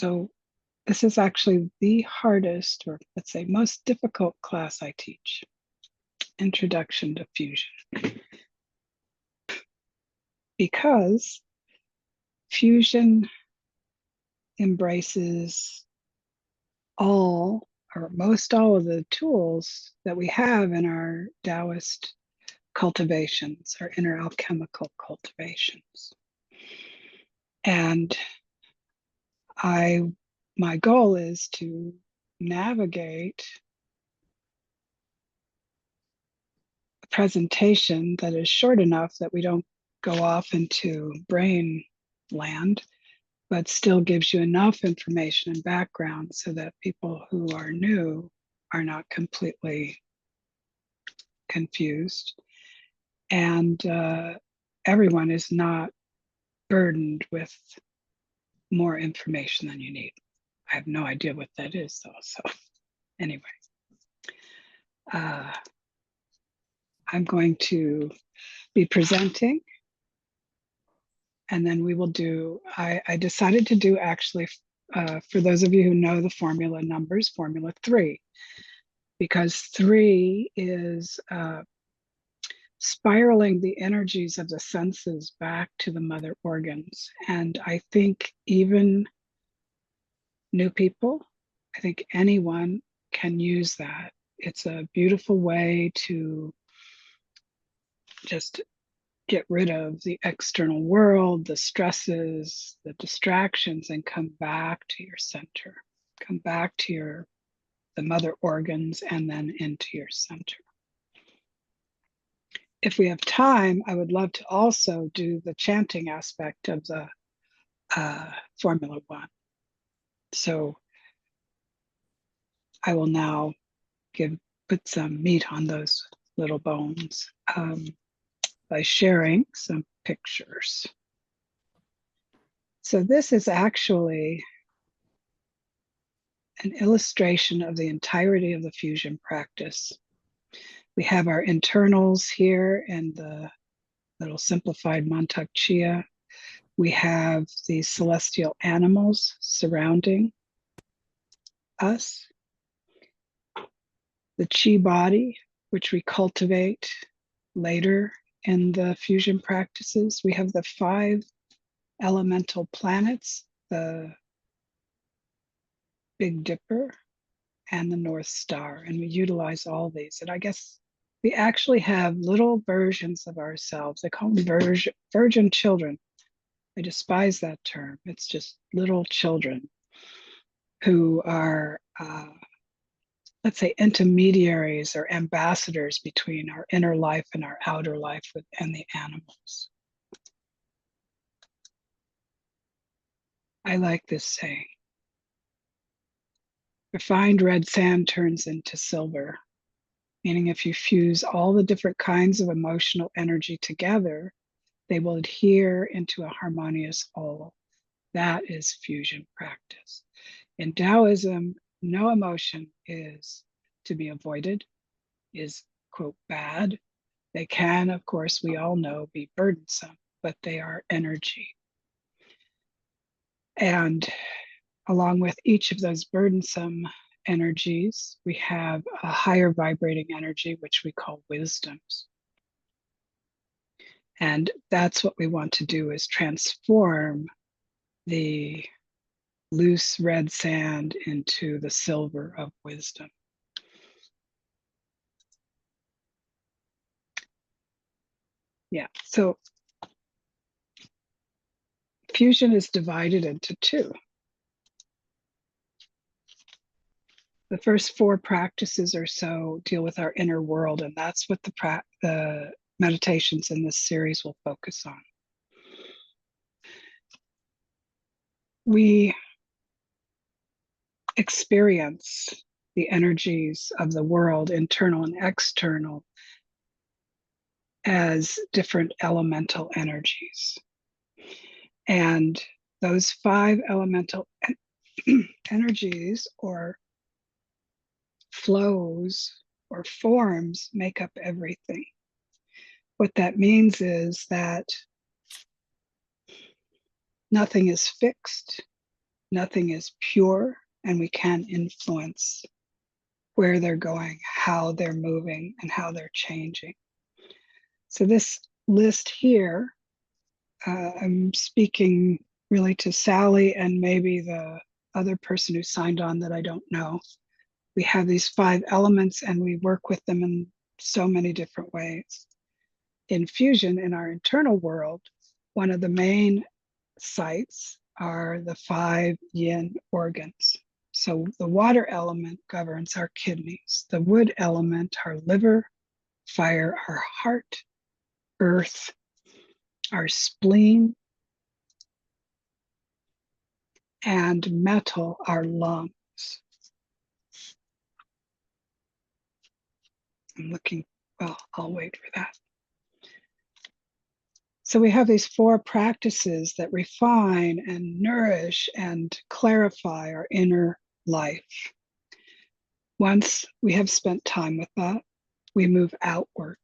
So this is actually the hardest, or let's say most difficult class I teach, Introduction to Fusion. Because fusion embraces all or most all of the tools that we have in our Taoist cultivations, our inner alchemical cultivations. And my goal is to navigate a presentation that is short enough that we don't go off into brain land, but still gives you enough information and background so that people who are new are not completely confused. And everyone is not burdened with more information than you need. I have no idea what that is, though. So, anyway, I'm going to be presenting, and then we will do. I decided to do actually, for those of you who know the formula numbers, Formula 3, because 3 is spiraling the energies of the senses back to the mother organs. And I think even new people, I think anyone can use that. It's a beautiful way to just get rid of the external world, the stresses, the distractions, and come back to your center, come back to the mother organs, and then into your center. If we have time, I would love to also do the chanting aspect of the Formula 1. So I will now put some meat on those little bones by sharing some pictures. So this is actually an illustration of the entirety of the fusion practice. We have our internals here in the little simplified Mantak Chia. We have these celestial animals surrounding us. The chi body, which we cultivate later in the fusion practices. We have the 5 elemental planets, the Big Dipper and the North Star, and we utilize all these. And I guess we actually have little versions of ourselves. They call them virgin children. I despise that term. It's just little children who are, let's say, intermediaries or ambassadors between our inner life and our outer life and the animals. I like this saying. Refined red sand turns into silver, meaning if you fuse all the different kinds of emotional energy together, they will adhere into a harmonious whole. That is fusion practice. In Taoism, no emotion is to be avoided, is, quote, bad. They can, of course, we all know, be burdensome, but they are energy. And along with each of those burdensome energies, we have a higher vibrating energy, which we call wisdoms. And that's what we want to do, is transform the loose red sand into the silver of wisdom. Yeah, so fusion is divided into 2. The first 4 practices or so deal with our inner world, and that's what the meditations in this series will focus on. We experience the energies of the world, internal and external, as different elemental energies. And those 5 elemental energies or flows or forms make up everything. What that means is that nothing is fixed, Nothing is pure, and we can influence where they're going, how they're moving, and how they're changing. So this list here, I'm speaking really to Sally and maybe the other person who signed on that I don't know. We have these 5 elements and we work with them in so many different ways. In fusion, in our internal world, one of the main sites are the 5 yin organs. So the water element governs our kidneys, the wood element, our liver, fire, our heart, earth, our spleen, and metal, our lungs. I'm looking, well, I'll wait for that. So we have these 4 practices that refine and nourish and clarify our inner life. Once we have spent time with that, we move outward.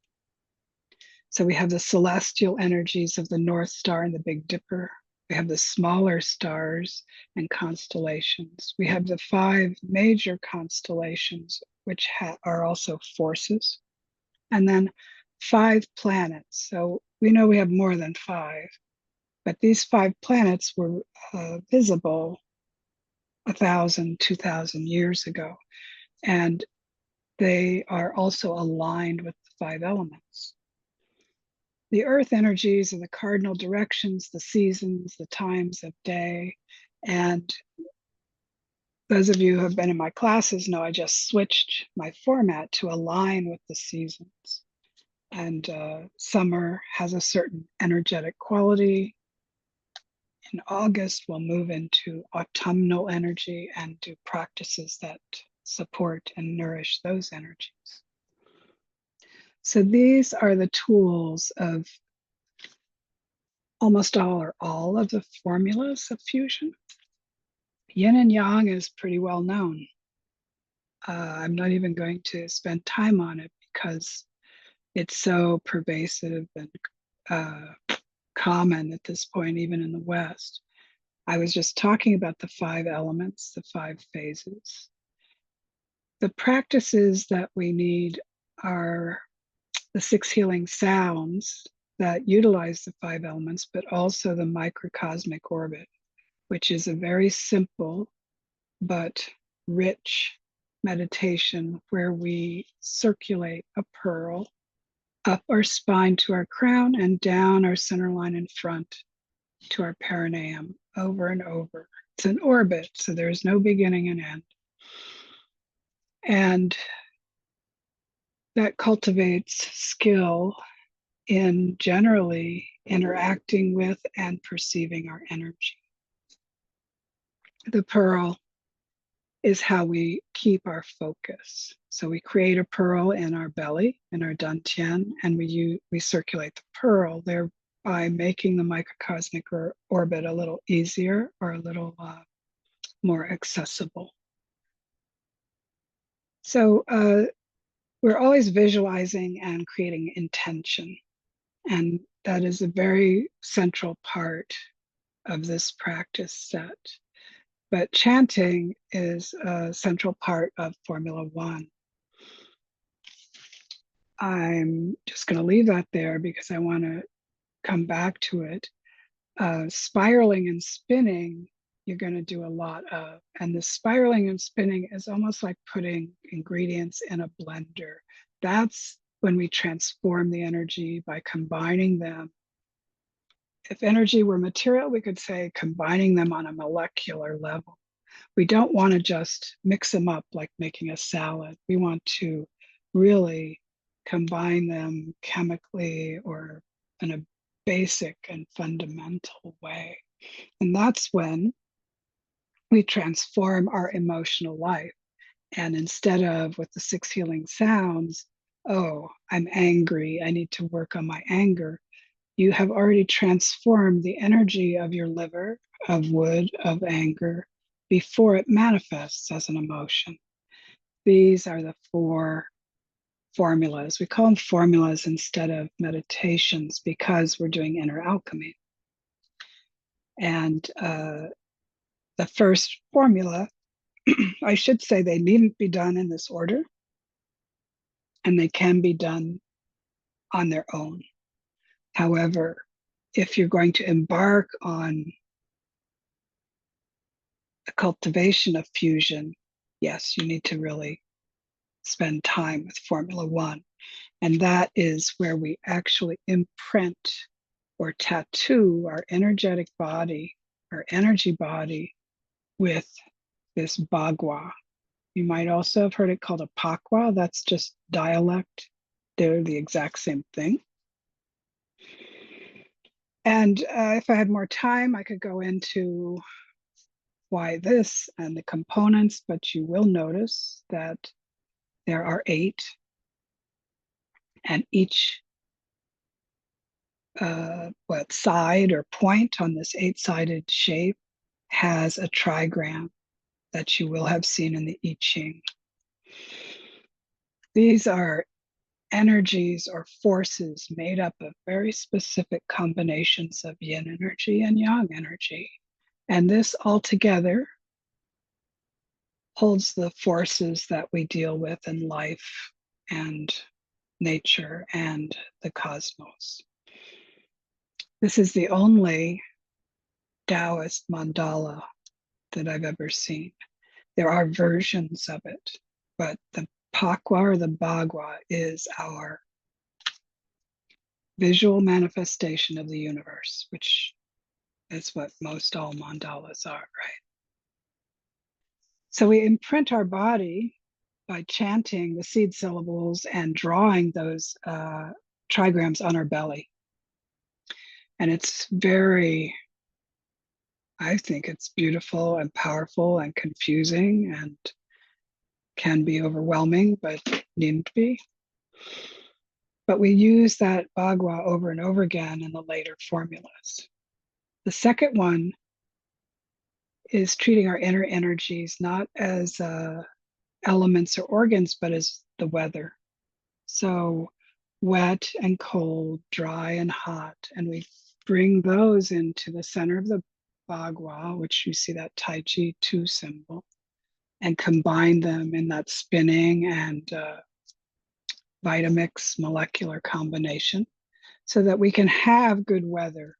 So we have the celestial energies of the North Star and the Big Dipper. We have the smaller stars and constellations. We have the 5 major constellations, which are also forces. And then 5 planets. So we know we have more than 5, but these 5 planets were visible 1,000, 2,000 years ago. And they are also aligned with the 5 elements. The earth energies are the cardinal directions, the seasons, the times of day. And those of you who have been in my classes know I just switched my format to align with the seasons. And summer has a certain energetic quality. In August, we'll move into autumnal energy and do practices that support and nourish those energies. So these are the tools of almost all of the formulas of fusion. Yin and yang is pretty well known. I'm not even going to spend time on it because it's so pervasive and common at this point, even in the West. I was just talking about the 5 elements, the 5 phases. The practices that we need are the 6 healing sounds that utilize the 5 elements, but also the microcosmic orbit, which is a very simple but rich meditation where we circulate a pearl up our spine to our crown and down our center line in front to our perineum, over and over. It's an orbit, so there's no beginning and end. And that cultivates skill in generally interacting with and perceiving our energy. The pearl is how we keep our focus. So we create a pearl in our belly, in our dantian, and we circulate the pearl, thereby making the microcosmic orbit a little easier or a little more accessible. So we're always visualizing and creating intention. And that is a very central part of this practice set. But chanting is a central part of Formula 1. I'm just going to leave that there because I want to come back to it. Spiraling and spinning, you're going to do a lot of. And the spiraling and spinning is almost like putting ingredients in a blender. That's when we transform the energy by combining them. If energy were material, we could say combining them on a molecular level. We don't want to just mix them up like making a salad. We want to really combine them chemically or in a basic and fundamental way. And that's when we transform our emotional life. And instead of with the 6 healing sounds, oh, I'm angry, I need to work on my anger, you have already transformed the energy of your liver, of wood, of anger, before it manifests as an emotion. These are the 4 formulas. We call them formulas instead of meditations because we're doing inner alchemy. And the first formula, I should say they needn't be done in this order, and they can be done on their own. However, if you're going to embark on the cultivation of fusion, yes, you need to really spend time with Formula One. And that is where we actually imprint or tattoo our energetic body, our energy body, with this bagua. You might also have heard it called a pakwa. That's just dialect. They're the exact same thing. And if I had more time, I could go into why this and the components, but you will notice that there are 8, and each side or point on this 8-sided shape has a trigram that you will have seen in the I Ching. These are energies or forces made up of very specific combinations of yin energy and yang energy. And this altogether holds the forces that we deal with in life and nature and the cosmos. This is the only Taoist mandala that I've ever seen. There are versions of it, but the Pakwa or the Bagua is our visual manifestation of the universe, which is what most all mandalas are, right? So we imprint our body by chanting the seed syllables and drawing those trigrams on our belly. And it's very, I think it's beautiful and powerful and confusing and can be overwhelming, but needn't be. But we use that bagua over and over again in the later formulas. The second one is treating our inner energies not as elements or organs, but as the weather. So wet and cold, dry and hot. And we bring those into the center of the bagua, which you see that Tai Chi 2 symbol, and combine them in that spinning and Vitamix molecular combination so that we can have good weather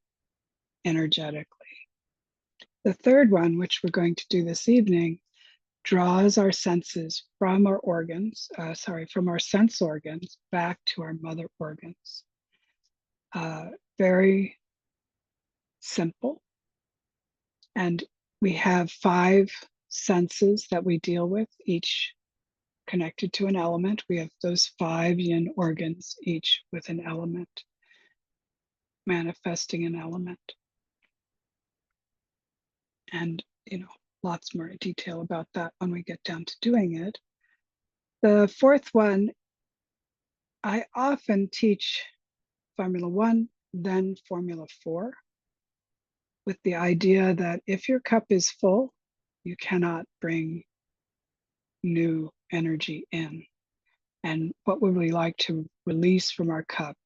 energetically. The third one, which we're going to do this evening, draws our senses from our organs, from our sense organs back to our mother organs. Very simple. And we have 5 senses that we deal with, each connected to an element. We have those 5 yin organs, each with an element, manifesting an element. And, lots more detail about that when we get down to doing it. The fourth one, I often teach Formula 1, then Formula 4, with the idea that if your cup is full, you cannot bring new energy in. And what would we like to release from our cup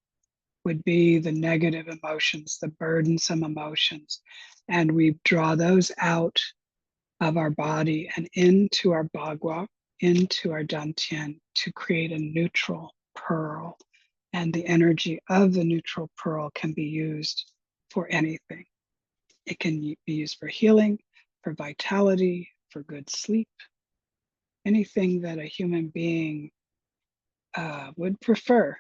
would be the negative emotions, the burdensome emotions. And we draw those out of our body and into our bagua, into our dantian, to create a neutral pearl. And the energy of the neutral pearl can be used for anything. It can be used for healing, for vitality, for good sleep, anything that a human being would prefer.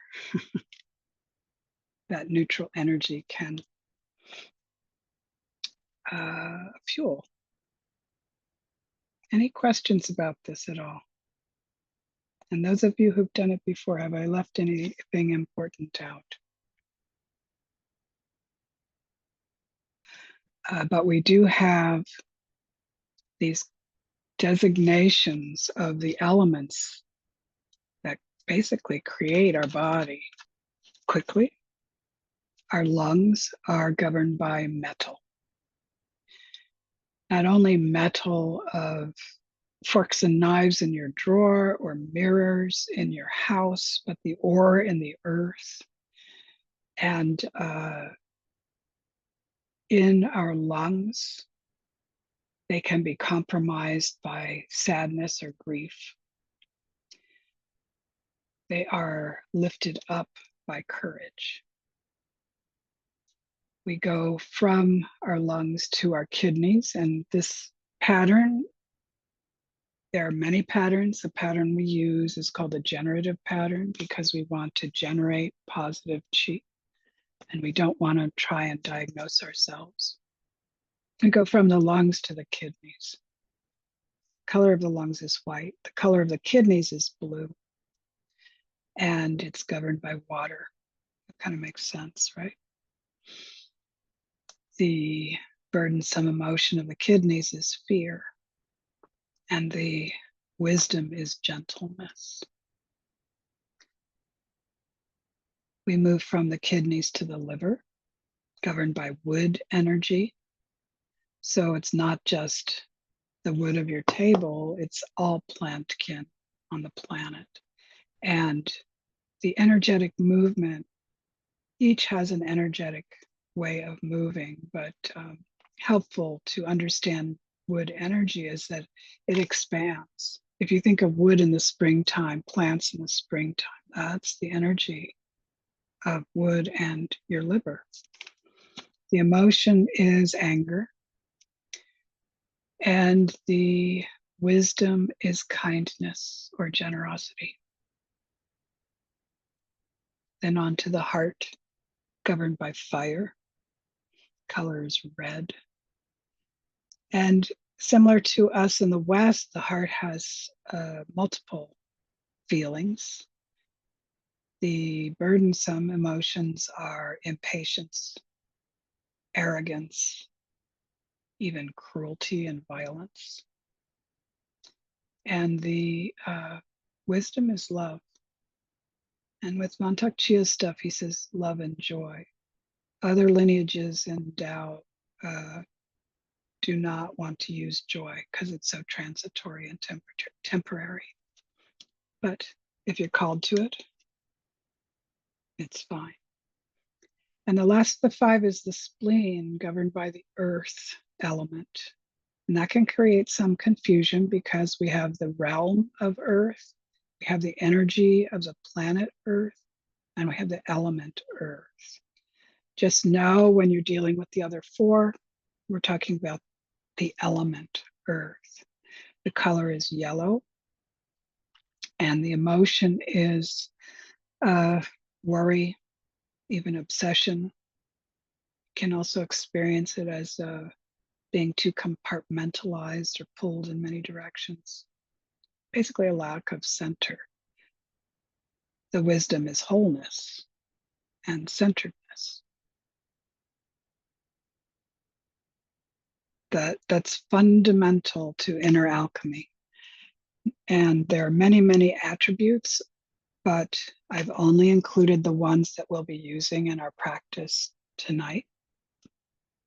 That neutral energy can fuel. Any questions about this at all? And those of you who've done it before, have I left anything important out? But we do have these designations of the elements that basically create our body quickly. Our lungs are governed by metal. Not only metal of forks and knives in your drawer or mirrors in your house, but the ore in the earth. And in our lungs, They can be compromised by sadness or grief. They are lifted up by courage. We go from our lungs to our kidneys, and this pattern, there are many patterns. The pattern we use is called a generative pattern because we want to generate positive chi, and we don't want to try and diagnose ourselves. We go from the lungs to the kidneys. The color of the lungs is white. The color of the kidneys is blue, and it's governed by water. It kind of makes sense, right? The burdensome emotion of the kidneys is fear, and the wisdom is gentleness. We move from the kidneys to the liver, governed by wood energy. So it's not just the wood of your table, it's all plant kin on the planet. And the energetic movement, each has an energetic way of moving, but helpful to understand wood energy is that it expands. If you think of wood in the springtime, plants in the springtime, that's the energy of wood and your liver. The emotion is anger, and the wisdom is kindness or generosity. Then on to the heart, governed by fire. Color is red. And similar to us in the West, the heart has multiple feelings. The burdensome emotions are impatience, arrogance, even cruelty and violence. And the wisdom is love. And with Mantak Chia's stuff, he says love and joy. Other lineages in Tao do not want to use joy because it's so transitory and temporary. But if you're called to it, it's fine. And the last of the five is the spleen, governed by the earth element. And that can create some confusion because we have the realm of earth, we have the energy of the planet earth, and we have the element earth. Just know when you're dealing with the other four, we're talking about the element earth. The color is yellow, and the emotion is worry, even obsession. You can also experience it as being too compartmentalized or pulled in many directions. Basically, a lack of center. The wisdom is wholeness and centeredness. That's fundamental to inner alchemy. And there are many, many attributes, but I've only included the ones that we'll be using in our practice tonight.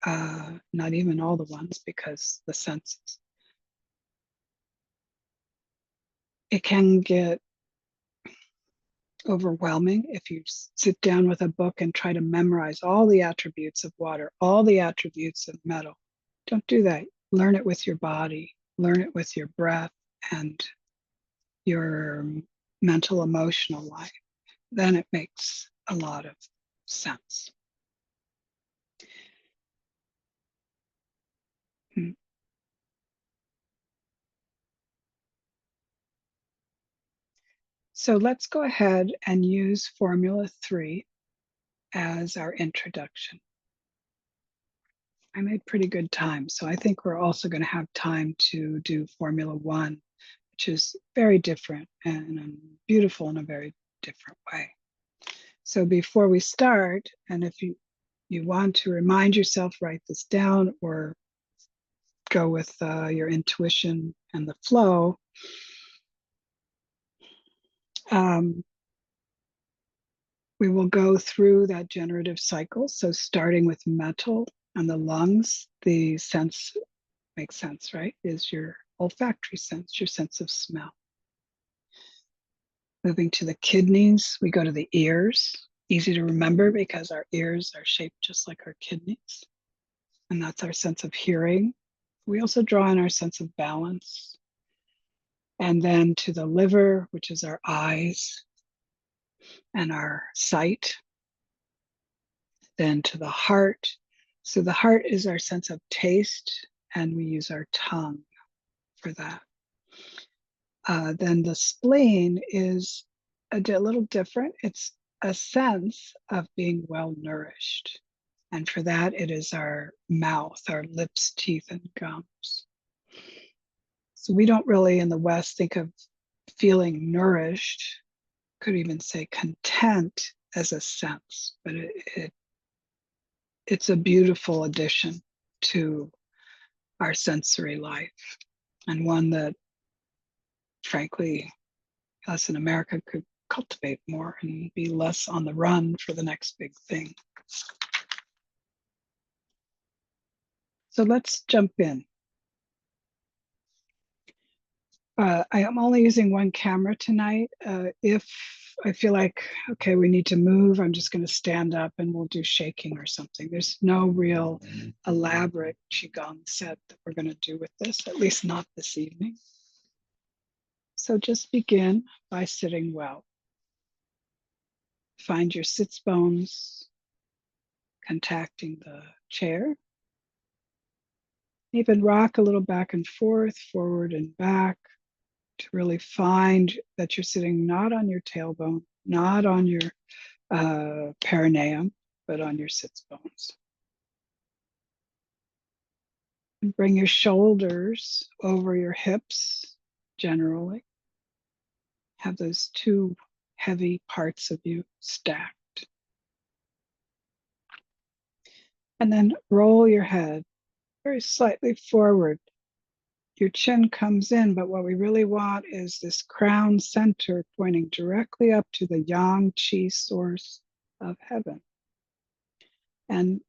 Not even all the ones, because the senses. It can get overwhelming if you sit down with a book and try to memorize all the attributes of water, all the attributes of metal. Don't do that. Learn it with your body, learn it with your breath and your mental, emotional life. Then it makes a lot of sense. So let's go ahead and use Formula 3 as our introduction. I made pretty good time, so I think we're also going to have time to do Formula 1, which is very different and beautiful in a very different way. So before we start, and if you want to remind yourself, write this down or go with your intuition and the flow. We will go through that generative cycle. So starting with metal and the lungs, the sense makes sense, right? Is your olfactory sense, your sense of smell. Moving to the kidneys, we go to the ears. Easy to remember because our ears are shaped just like our kidneys. And that's our sense of hearing. We also draw in our sense of balance, and then to the liver, which is our eyes and our sight, then to the heart. So the heart is our sense of taste, and we use our tongue for that. Then the spleen is a little different. It's a sense of being well nourished. And for that, it is our mouth, our lips, teeth, and gums. So we don't really in the West think of feeling nourished, could even say content as a sense, but it's a beautiful addition to our sensory life, and one that, frankly, us in America could cultivate more and be less on the run for the next big thing. So let's jump in. I am only using one camera tonight. If I feel like, okay, we need to move, I'm just going to stand up and we'll do shaking or something. There's no real elaborate Qigong set that we're going to do with this, at least not this evening. So just begin by sitting well. Find your sits bones contacting the chair. Even rock a little back and forth, forward and back, to really find that you're sitting not on your tailbone, not on your perineum, but on your sits bones. And bring your shoulders over your hips generally. Have those two heavy parts of you stacked. And then roll your head very slightly forward. Your chin comes in, but what we really want is this crown center pointing directly up to the yang qi source of heaven. And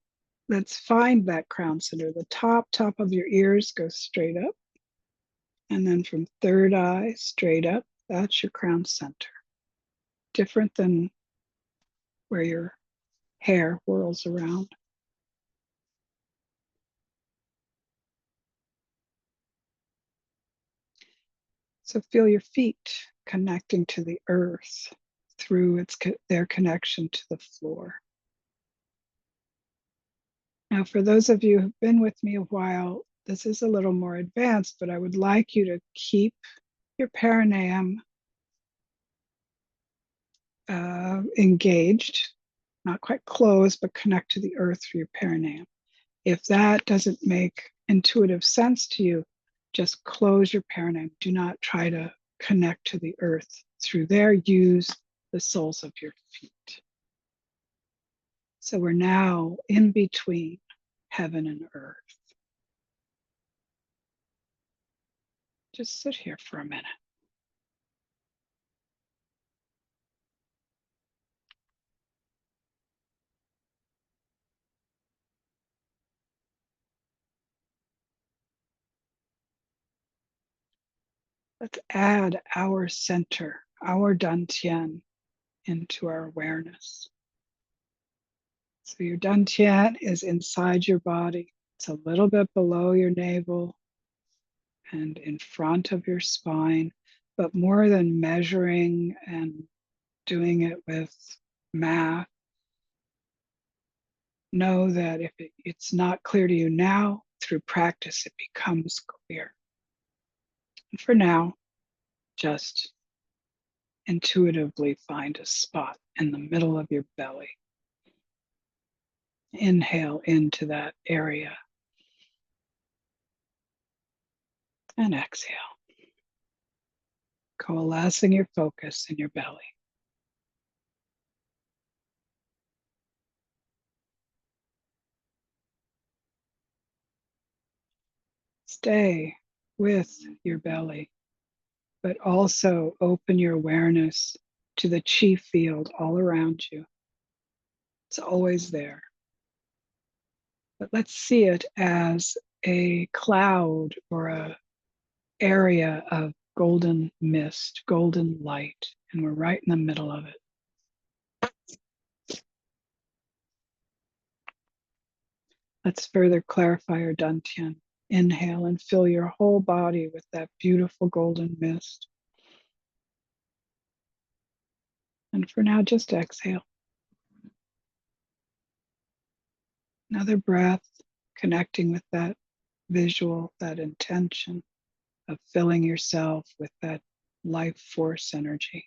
let's find that crown center. The top of your ears goes straight up. And then from third eye straight up, that's your crown center. Different than where your hair whirls around. So feel your feet connecting to the earth through their connection to the floor. Now, for those of you who've been with me a while, this is a little more advanced, but I would like you to keep your perineum engaged, not quite closed, but connect to the earth through your perineum. If that doesn't make intuitive sense to you, just close your perineum. Do not try to connect to the earth through there. Use the soles of your feet. So we're now in between heaven and earth. Just sit here for a minute. Let's add our center, our dantian, into our awareness. So your dantian is inside your body. It's a little bit below your navel and in front of your spine, but more than measuring and doing it with math, know that if it's not clear to you now, through practice, it becomes clear. And for now, just intuitively find a spot in the middle of your belly. Inhale into that area and exhale, coalescing your focus in your belly. Stay with your belly, but also open your awareness to the chi field all around you. It's always there. But let's see it as a cloud or an area of golden mist, golden light, and we're right in the middle of it. Let's further clarify our dantian. Inhale and fill your whole body with that beautiful golden mist. And for now, just exhale. Another breath, connecting with that visual, that intention of filling yourself with that life force energy.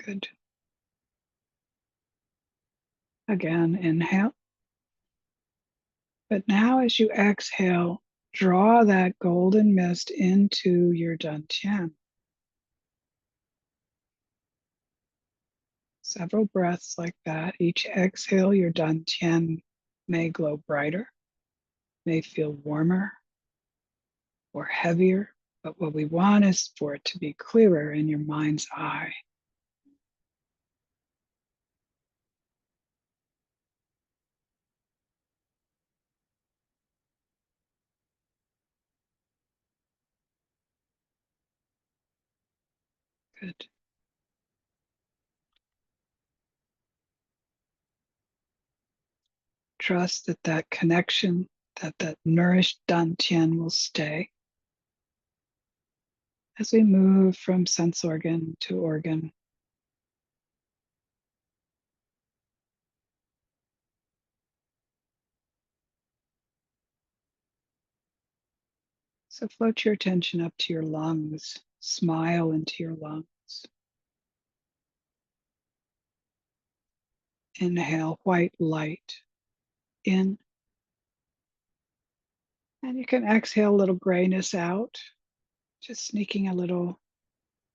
Good. Again, inhale. But now as you exhale, draw that golden mist into your dantian. Several breaths like that. Each exhale, your dantian may glow brighter, may feel warmer or heavier. But what we want is for it to be clearer in your mind's eye. Good. Trust that that connection, that nourished dantian will stay as we move from sense organ to organ. So float your attention up to your lungs. Smile into your lungs. Inhale white light in. And you can exhale a little grayness out, just sneaking a little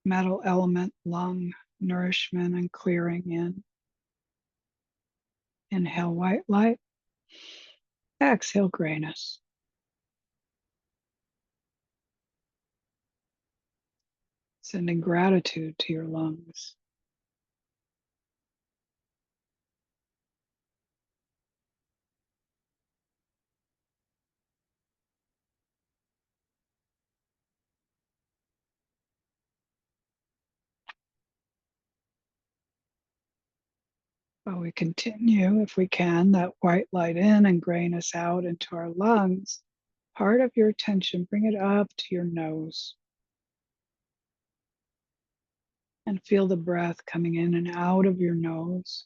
metal element, lung nourishment and clearing in. Inhale white light. Exhale grayness. Sending gratitude to your lungs. While we continue, if we can, that white light in and grayness out into our lungs, part of your attention, bring it up to your nose. And feel the breath coming in and out of your nose.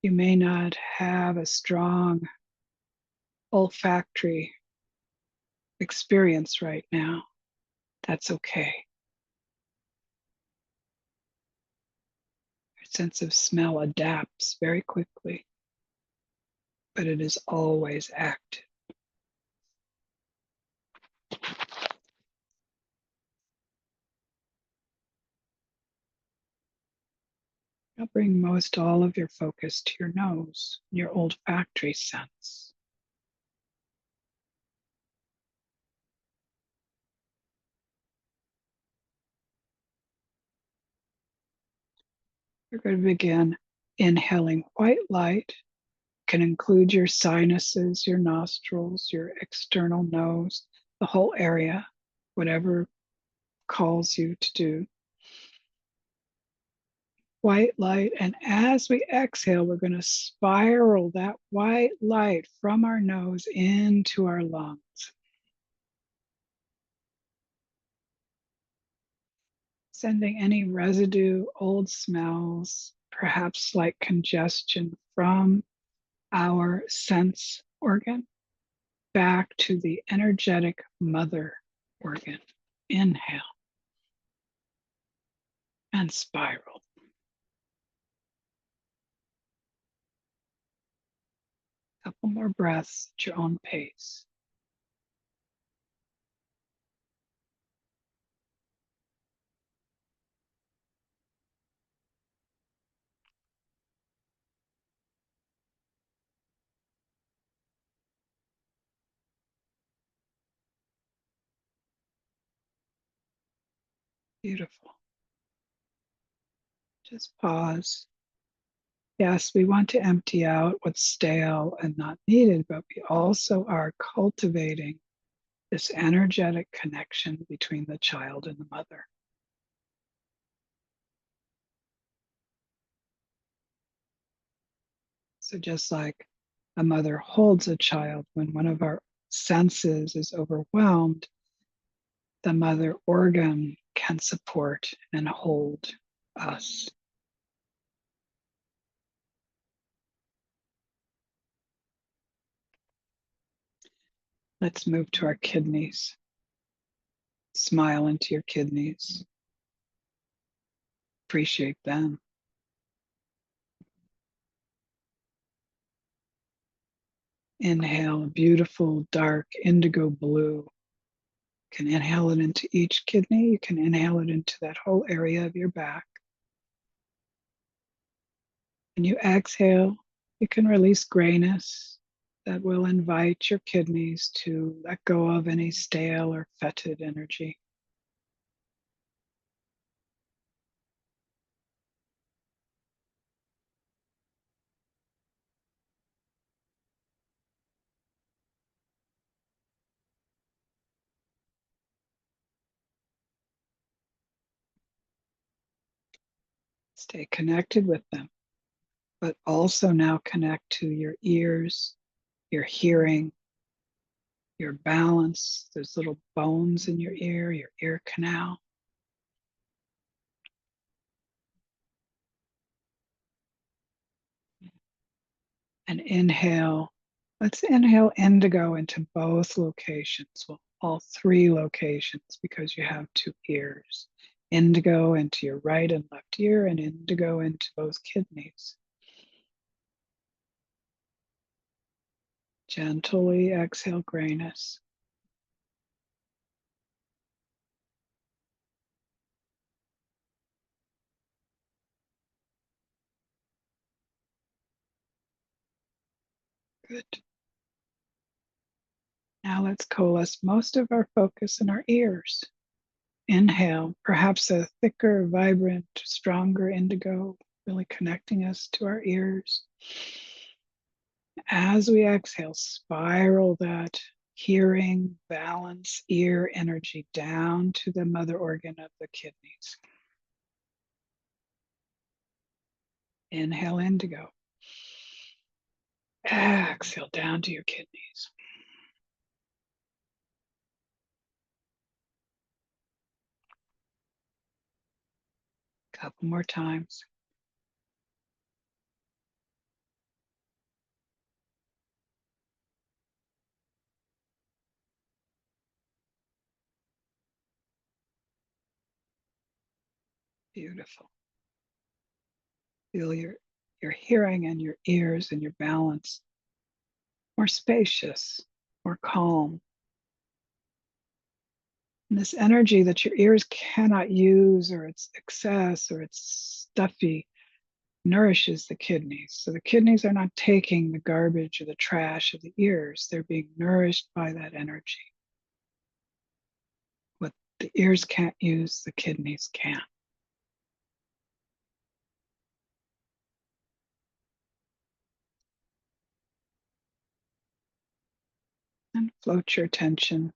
You may not have a strong olfactory experience right now. That's okay. Your sense of smell adapts very quickly, but it is always active. Now bring most all of your focus to your nose, your olfactory sense. You're going to begin inhaling white light. Can include your sinuses, your nostrils, your external nose, the whole area, whatever calls you to do. White light, and as we exhale, we're going to spiral that white light from our nose into our lungs. Sending any residue, old smells, perhaps slight congestion from our sense organ back to the energetic mother organ. Inhale and spiral. Couple more breaths at your own pace. Beautiful. Just pause. Yes, we want to empty out what's stale and not needed, but we also are cultivating this energetic connection between the child and the mother. So just like a mother holds a child when one of our senses is overwhelmed, the mother organ can support and hold us. Let's move to our kidneys. Smile into your kidneys. Appreciate them. Inhale a beautiful dark indigo blue. You can inhale it into each kidney. You can inhale it into that whole area of your back. When you exhale, you can release grayness that will invite your kidneys to let go of any stale or fetid energy. Stay connected with them, but also now connect to your ears, your hearing, your balance. There's little bones in your ear canal. And inhale. Let's inhale indigo into both locations. Well, all three locations because you have two ears. Indigo into your right and left ear, and indigo into both kidneys. Gently exhale grayness. Good. Now let's coalesce most of our focus in our ears. Inhale, perhaps a thicker, vibrant, stronger indigo, really connecting us to our ears. As we exhale, spiral that hearing, balance, ear energy down to the mother organ of the kidneys. Inhale, indigo. Exhale down to your kidneys. Couple more times. Beautiful. Feel your hearing and your ears and your balance more spacious, more calm. And this energy that your ears cannot use, or it's excess, or it's stuffy, nourishes the kidneys. So the kidneys are not taking the garbage or the trash of the ears. They're being nourished by that energy. What the ears can't use, the kidneys can. And float your attention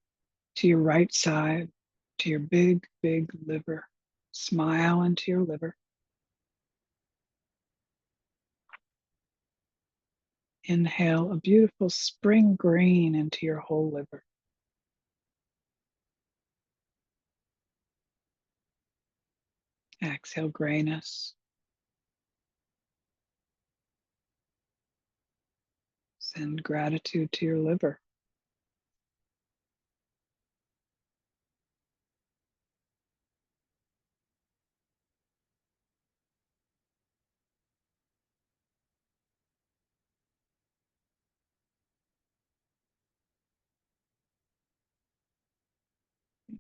to your right side, to your big, big liver. Smile into your liver. Inhale a beautiful spring green into your whole liver. Exhale grayness. Send gratitude to your liver.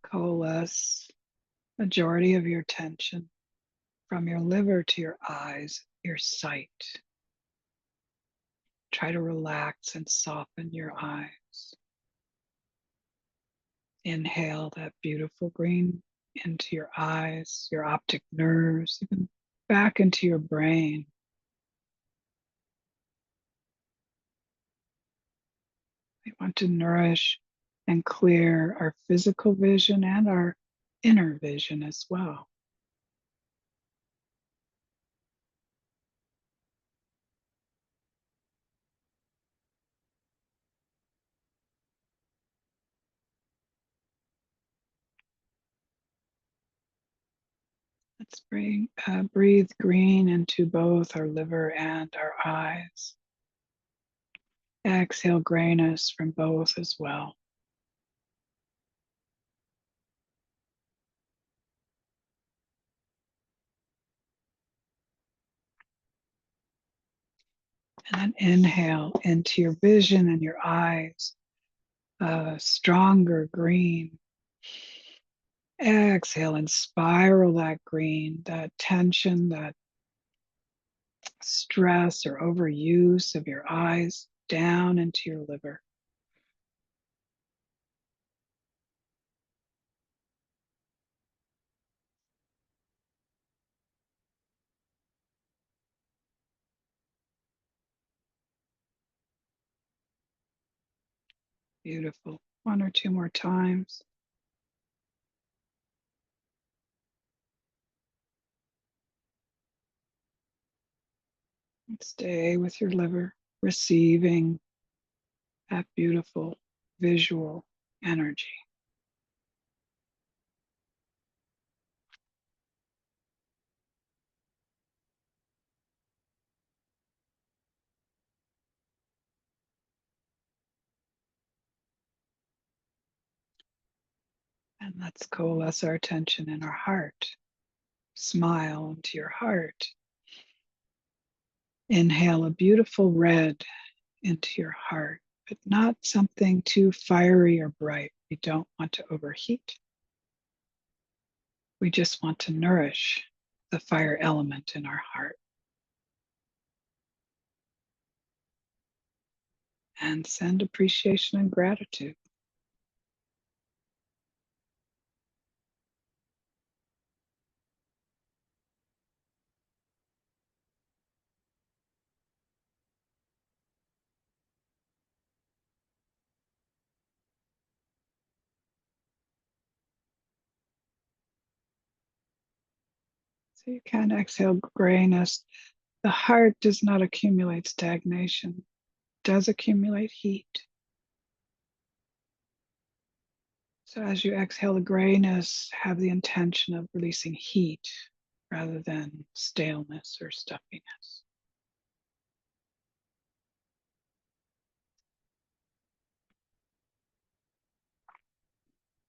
Coalesce majority of your attention from your liver to your eyes, your sight. Try to relax and soften your eyes. Inhale that beautiful green into your eyes, your optic nerves, even back into your brain. We want to nourish and clear our physical vision and our inner vision as well. Let's breathe green into both our liver and our eyes. Exhale grayness from both as well. And then inhale into your vision and your eyes, a stronger green. Exhale and spiral that green, that tension, that stress or overuse of your eyes down into your liver. Beautiful. One or two more times. Stay with your liver, receiving that beautiful visual energy. And let's coalesce our attention in our heart. Smile into your heart. Inhale a beautiful red into your heart, but not something too fiery or bright. We don't want to overheat. We just want to nourish the fire element in our heart. And send appreciation and gratitude. So you can exhale grayness. The heart does not accumulate stagnation, it does accumulate heat. So as you exhale the grayness, have the intention of releasing heat rather than staleness or stuffiness.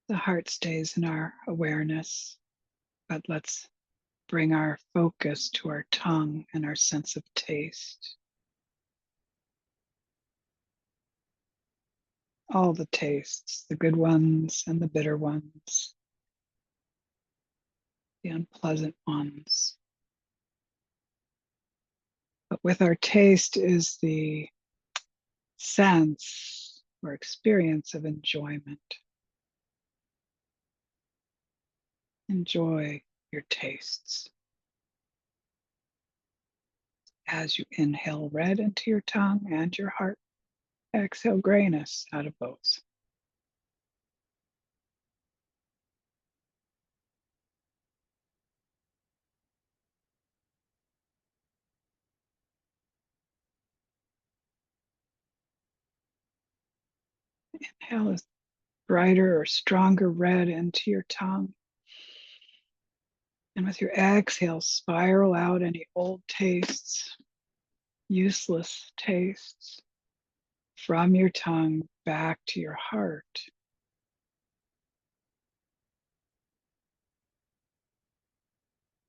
The heart stays in our awareness, but let's bring our focus to our tongue and our sense of taste. All the tastes, the good ones and the bitter ones, the unpleasant ones. But with our taste is the sense or experience of enjoyment. Enjoy your tastes. As you inhale red into your tongue and your heart, exhale grayness out of both. Inhale a brighter or stronger red into your tongue. And with your exhale, spiral out any old tastes, useless tastes, from your tongue back to your heart.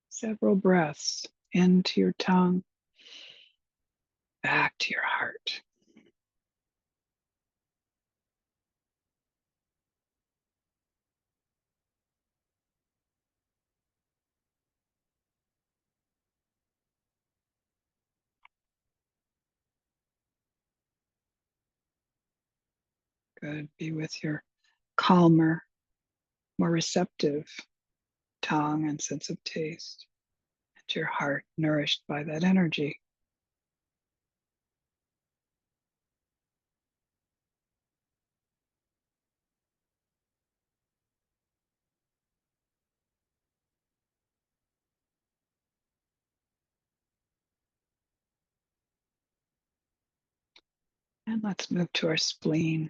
Several breaths into your tongue, back to your heart. Good. Be with your calmer, more receptive tongue and sense of taste, and your heart nourished by that energy. And let's move to our spleen.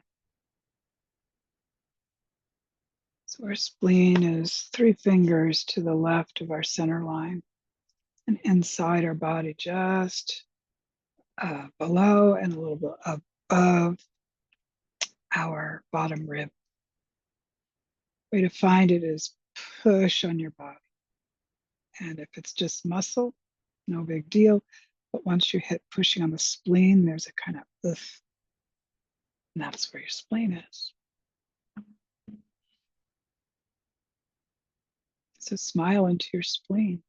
So our spleen is 3 fingers to the left of our center line and inside our body, just below and a little bit above our bottom rib. Way to find it is push on your body. And if it's just muscle, no big deal. But once you hit pushing on the spleen, there's a kind of oof, and that's where your spleen is. So smile into your spleen.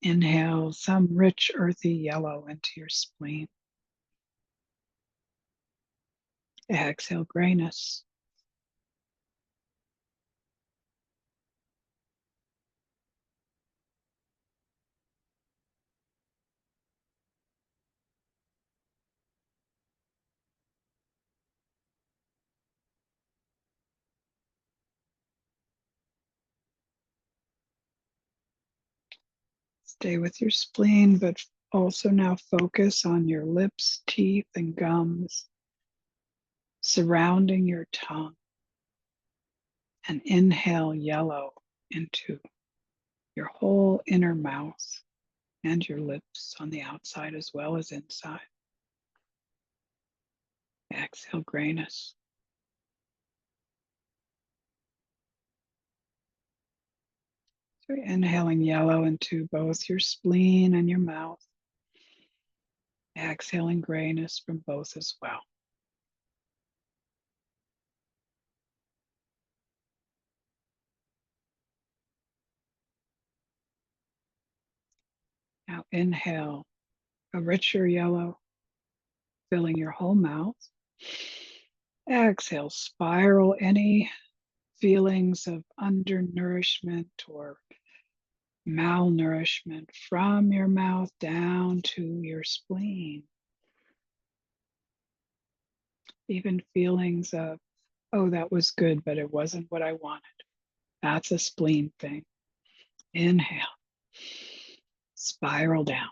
Inhale some rich, earthy yellow into your spleen. Exhale grayness. Stay with your spleen, but also now focus on your lips, teeth, and gums surrounding your tongue. And inhale yellow into your whole inner mouth and your lips on the outside as well as inside. Exhale grayness. So you're inhaling yellow into both your spleen and your mouth. Exhaling grayness from both as well. Now inhale a richer yellow, filling your whole mouth. Exhale, spiral any feelings of undernourishment or malnourishment from your mouth down to your spleen. Even feelings of, oh, that was good, but it wasn't what I wanted. That's a spleen thing. Inhale, spiral down.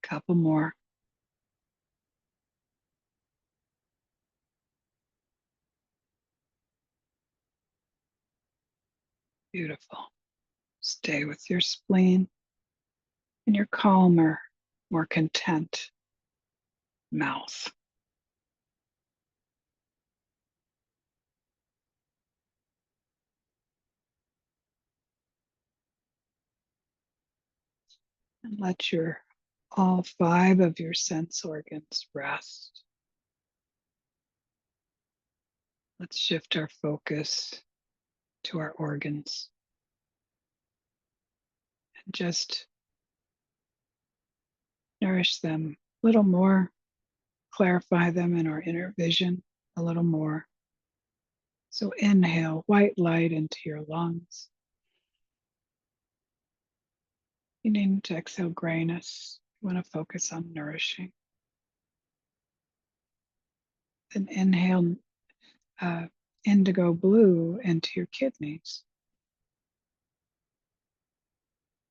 Couple more. Beautiful. Stay with your spleen and your calmer, more content mouth. And let your all 5 of your sense organs rest. Let's shift our focus to our organs and just nourish them a little more, clarify them in our inner vision a little more. So inhale white light into your lungs. You need to exhale grayness. You want to focus on nourishing. Then inhale indigo blue into your kidneys.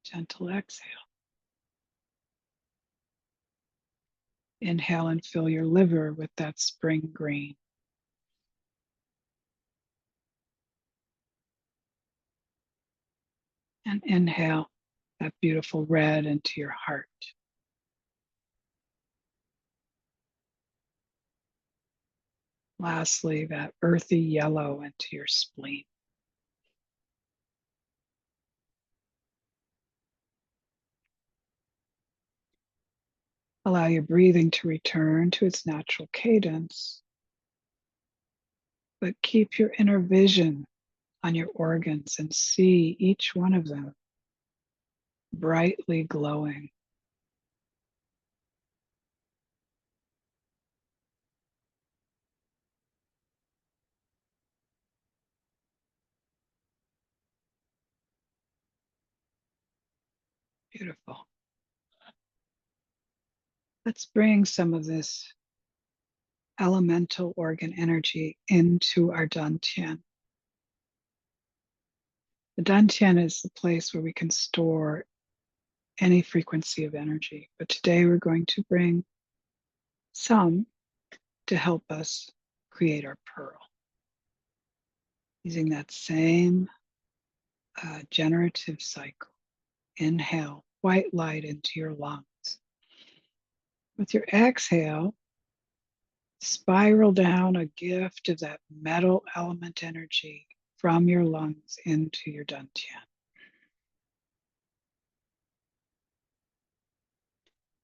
Gentle exhale. Inhale and fill your liver with that spring green. And inhale that beautiful red into your heart. Lastly, that earthy yellow into your spleen. Allow your breathing to return to its natural cadence, but keep your inner vision on your organs and see each one of them brightly glowing. Beautiful. Let's bring some of this elemental organ energy into our dantian. The dantian is the place where we can store any frequency of energy. But today we're going to bring some to help us create our pearl. Using that same generative cycle. Inhale white light into your lungs. With your exhale, spiral down a gift of that metal element energy from your lungs into your dantian.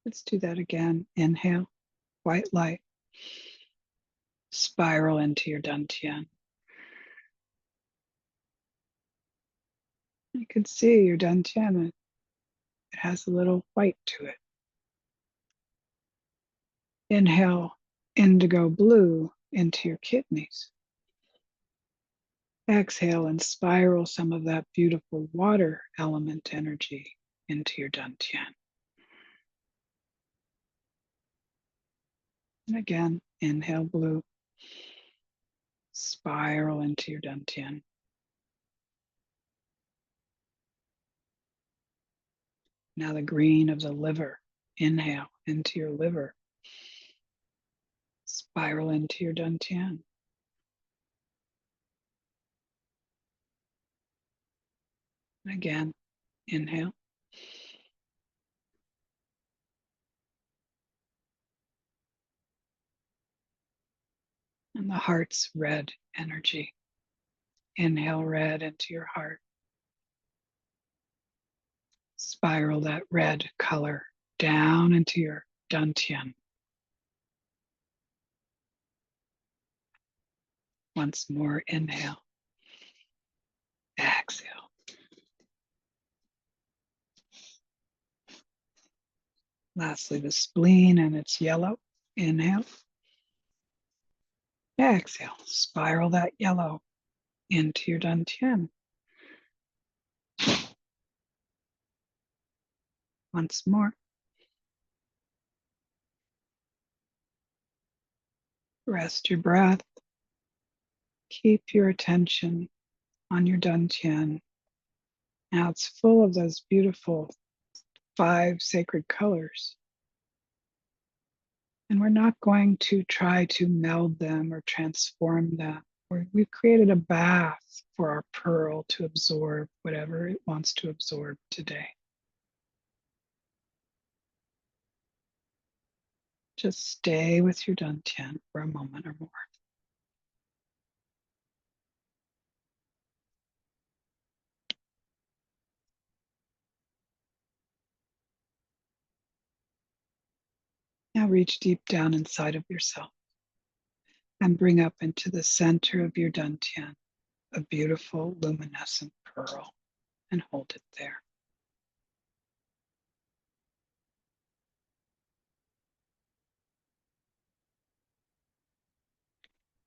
Let's do that again. Inhale, white light, spiral into your dantian. You can see your dantian, it has a little white to it. Inhale, indigo blue into your kidneys. Exhale and spiral some of that beautiful water element energy into your dantian. And again, inhale blue, spiral into your dantian. Now the green of the liver, inhale into your liver, spiral into your dantian. Again, inhale. And the heart's red energy. Inhale red into your heart. Spiral that red color down into your dantian. Once more, inhale. Exhale. Lastly, the spleen and its yellow. Inhale. Exhale. Spiral that yellow into your dantian. Once more. Rest your breath. Keep your attention on your dantian. Now it's full of those beautiful 5 sacred colors. And we're not going to try to meld them or transform them. We've created a bath for our pearl to absorb whatever it wants to absorb today. Just stay with your dantian for a moment or more. Now reach deep down inside of yourself and bring up into the center of your dantian a beautiful luminescent pearl and hold it there.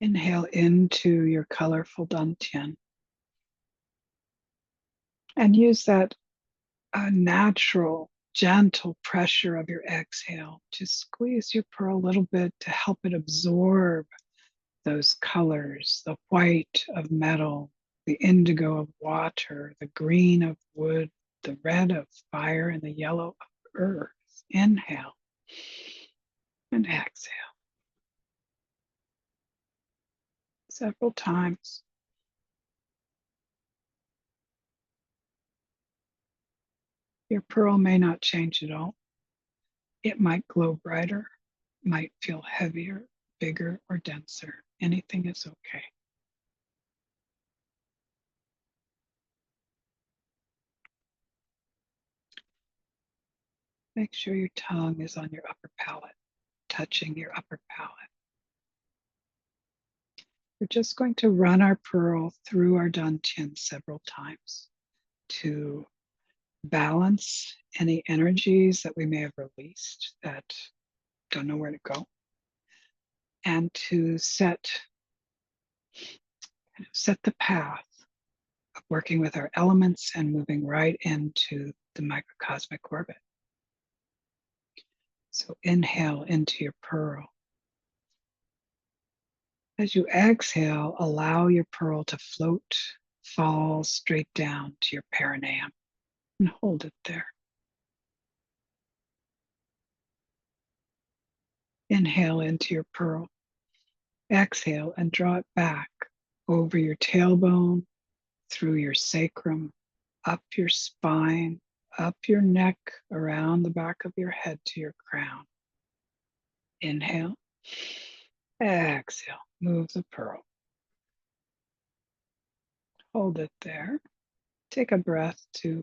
Inhale into your colorful dantian and use that natural, gentle pressure of your exhale to squeeze your pearl a little bit to help it absorb those colors, the white of metal, the indigo of water, the green of wood, the red of fire, and the yellow of earth. Inhale and exhale. Several times. Your pearl may not change at all. It might glow brighter, might feel heavier, bigger, or denser. Anything is okay. Make sure your tongue is on your upper palate, touching your upper palate. We're just going to run our pearl through our dantian several times to balance any energies that we may have released that don't know where to go, and to set the path of working with our elements and moving right into the microcosmic orbit. So inhale into your pearl. As you exhale, allow your pearl to float, fall straight down to your perineum, and hold it there. Inhale into your pearl. Exhale and draw it back over your tailbone, through your sacrum, up your spine, up your neck, around the back of your head to your crown. Inhale. Exhale. Move the pearl. Hold it there. Take a breath to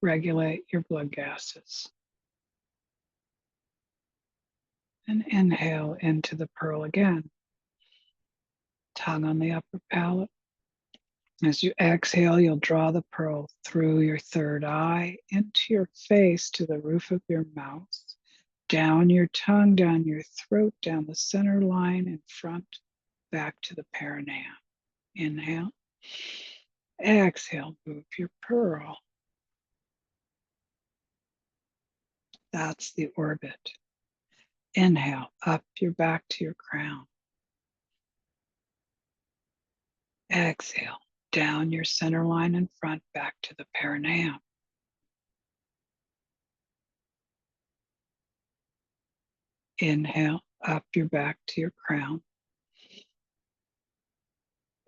regulate your blood gases. And inhale into the pearl again. Tongue on the upper palate. As you exhale, you'll draw the pearl through your third eye, into your face, to the roof of your mouth, down your tongue, down your throat, down the center line in front, back to the perineum. Inhale. Exhale, move your pearl. That's the orbit. Inhale, up your back to your crown. Exhale, down your center line in front, back to the perineum. Inhale, up your back to your crown.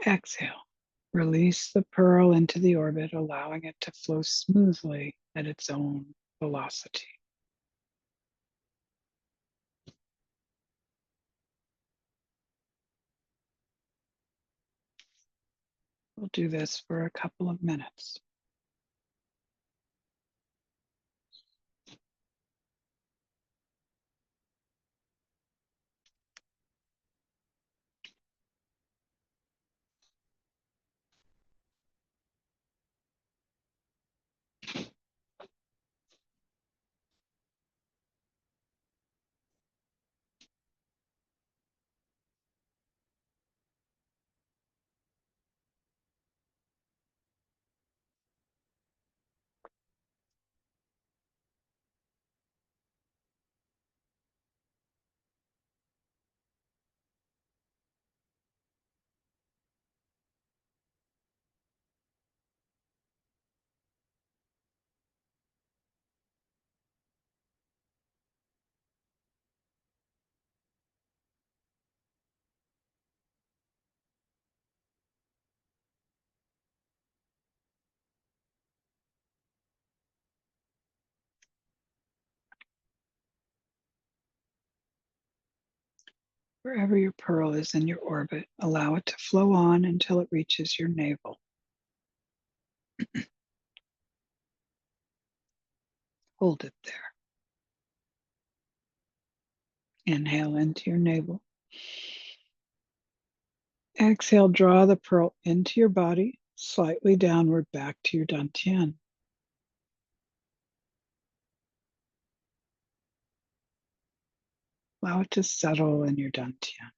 Exhale, release the pearl into the orbit, allowing it to flow smoothly at its own velocity. We'll do this for a couple of minutes. Wherever your pearl is in your orbit, allow it to flow on until it reaches your navel. Hold it there. Inhale into your navel. Exhale, draw the pearl into your body, slightly downward back to your dantian. Allow it to settle in your dantian.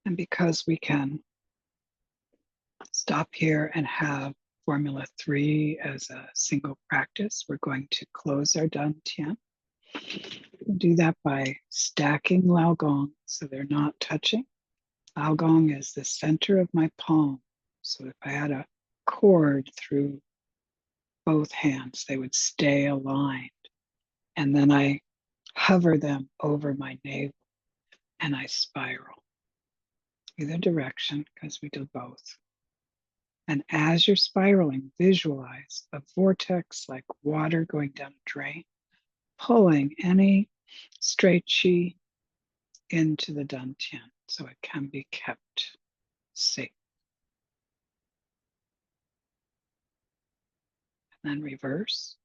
And because we can stop here and have Formula 3 as a single practice, we're going to close our dantian. We'll do that by stacking Lao Gong so they're not touching. Lao Gong is the center of my palm. So if I had a cord through both hands, they would stay aligned. And then I hover them over my navel and I spiral either direction because we do both. And as you're spiraling, visualize a vortex like water going down a drain, pulling any straight chi into the dantian so it can be kept safe. And then reverse.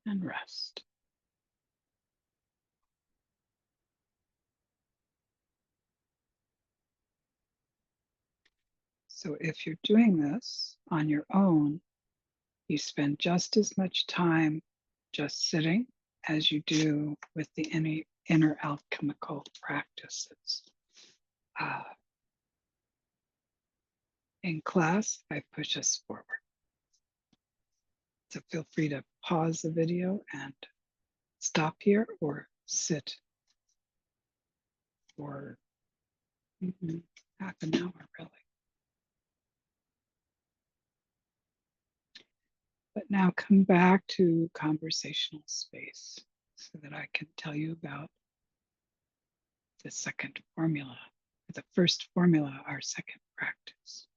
And rest. So if you're doing this on your own, you spend just as much time just sitting as you do with the inner alchemical practices. In class, I push us forward. So feel free to pause the video and stop here or sit for half an hour, really. But now come back to conversational space so that I can tell you about the second formula, the first formula, our second practice.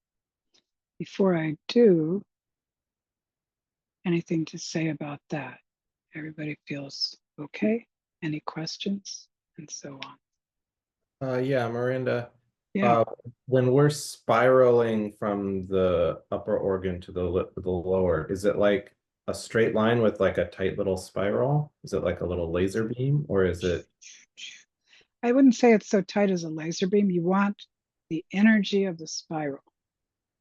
Before I do, anything to say about that? Everybody feels okay? Any questions? And so on. Yeah, Miranda. Yeah. Uh, when we're spiraling from the upper organ to the lower, is it like a straight line with like a tight little spiral? Is it like a little laser beam, or is it? I wouldn't say it's so tight as a laser beam. You want the energy of the spiral,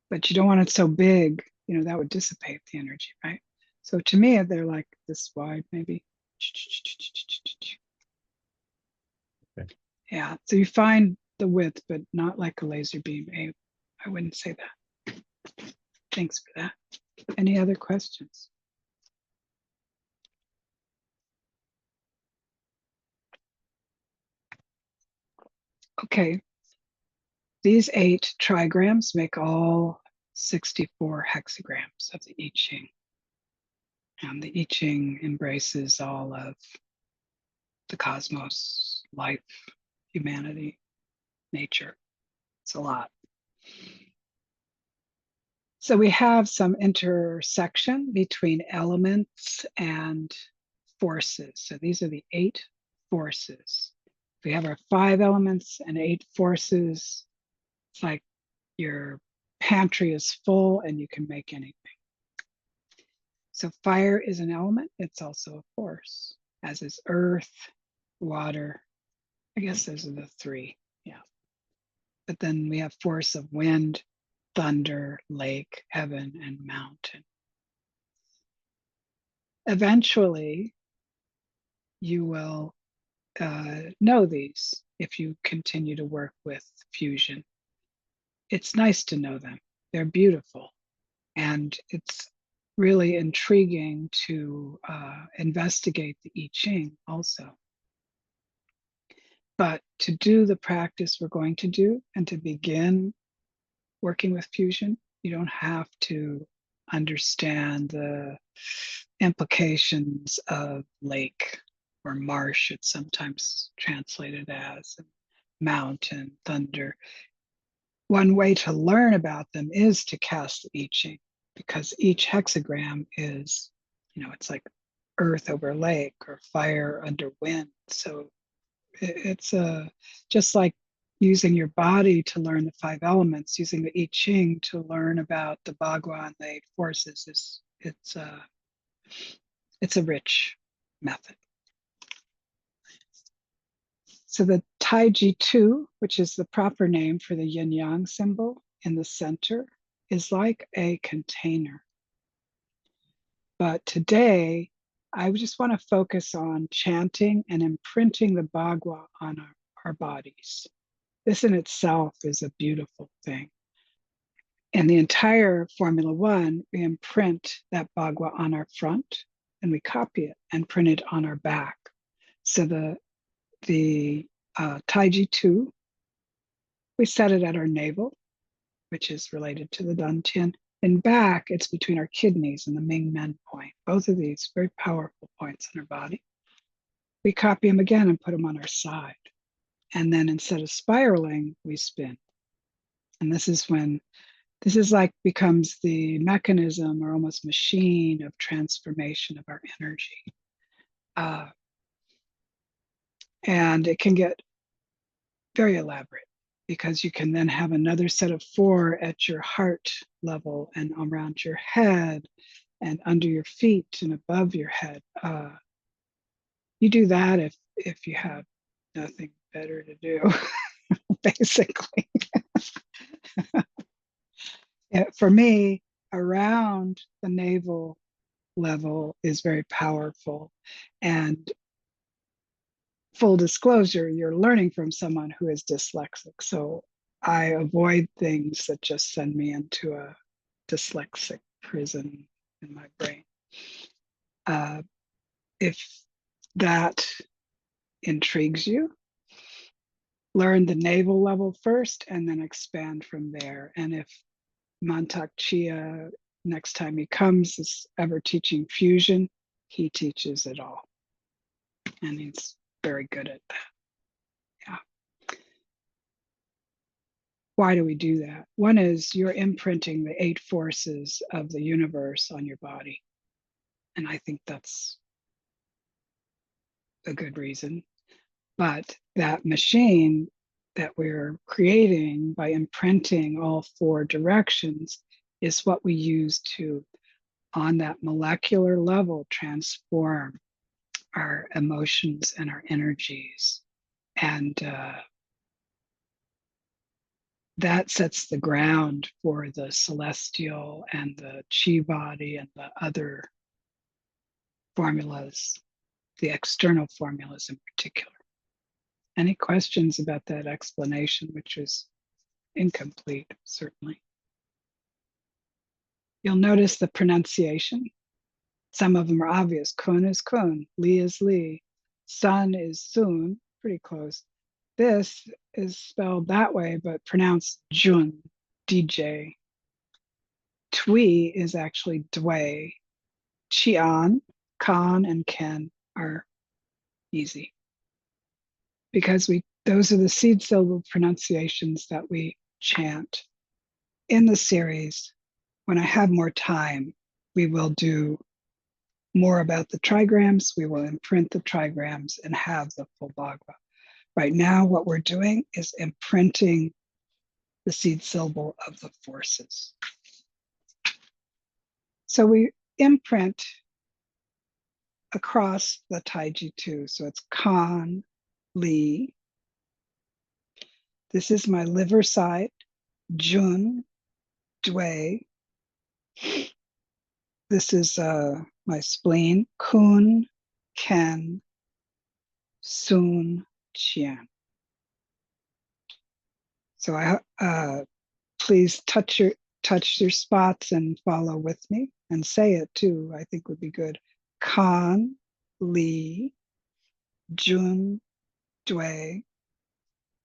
but you don't want it so big, that would dissipate the energy, right? So to me, they're like this wide, maybe. Okay. Yeah. So you find the width, but not like a laser beam. I wouldn't say that. Thanks for that. Any other questions? Okay. These 8 trigrams make all 64 hexagrams of the I Ching. And the I Ching embraces all of the cosmos, life, humanity, nature. It's a lot. So we have some intersection between elements and forces. So these are the 8 forces. We have our 5 elements and 8 forces. It's like your pantry is full and you can make anything. So fire is an element. It's also a force, as is earth, water. I guess those are the 3. Yeah. But then we have force of wind, thunder, lake, heaven, and mountain. Eventually, you will know these if you continue to work with fusion. It's nice to know them. They're beautiful. And it's really intriguing to investigate the I Ching also. But to do the practice we're going to do and to begin working with fusion, you don't have to understand the implications of lake or marsh. It's sometimes translated as mountain, thunder. One way to learn about them is to cast the I Ching, because each hexagram is, it's like earth over lake or fire under wind. So it's just like using your body to learn the 5 elements, using the I Ching to learn about the Bagua and the 8 forces. It's a rich method. So the Taiji 2, which is the proper name for the yin yang symbol in the center, is like a container. But today, I just want to focus on chanting and imprinting the Bagua on our bodies. This in itself is a beautiful thing. In the entire Formula One, we imprint that Bagua on our front and we copy it and print it on our back. So the Taiji 2, we set it at our navel, which is related to the Dantian. In back, it's between our kidneys and the Ming Men point. Both of these very powerful points in our body. We copy them again and put them on our side. And then instead of spiraling, we spin. And this is like becomes the mechanism or almost machine of transformation of our energy. And it can get very elaborate because you can then have another set of 4 at your heart level and around your head and under your feet and above your head. You do that if you have nothing better to do, basically. For me, around the navel level is very powerful. And full disclosure, you're learning from someone who is dyslexic. So I avoid things that just send me into a dyslexic prison in my brain. If that intrigues you, learn the navel level first and then expand from there. And if Mantak Chia, next time he comes, is ever teaching fusion, he teaches it all. And he's very good at that. Yeah. Why do we do that? One is you're imprinting the 8 forces of the universe on your body. And I think that's a good reason. But that machine that we're creating by imprinting all 4 directions is what we use to, on that molecular level, transform our emotions and our energies. And that sets the ground for the celestial and the chi body and the other formulas, the external formulas in particular. Any questions about that explanation, which is incomplete, certainly? You'll notice the pronunciation. Some of them are obvious. Kun is kun, li is li, sun is sun, pretty close. This is spelled that way, but pronounced Jun, DJ. Tui is actually Dway. Chian, Kan, and Ken are easy because those are the seed syllable pronunciations that we chant. In the series, when I have more time, we will do more about the trigrams. We will imprint the trigrams and have the full Bhagavad. Right now, what we're doing is imprinting the seed syllable of the forces. So we imprint across the Taiji 2. So it's Kan, Li. This is my liver side, Jun, Dway. This is my spleen, Kun, Ken, Sun, Qian. So please touch your spots and follow with me and say it too. I think would be good. Kan, Li, Jun, Dway,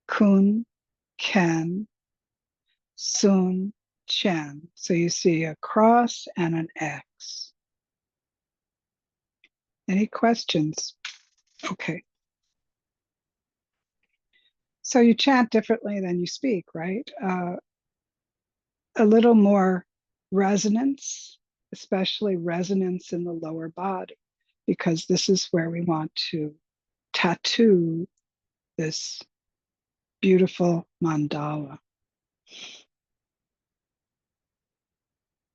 Kun, Ken, Sun, Chen. So you see a cross and an X. Any questions? Okay. So you chant differently than you speak, right? A little more resonance, especially resonance in the lower body, because this is where we want to tattoo this beautiful mandala.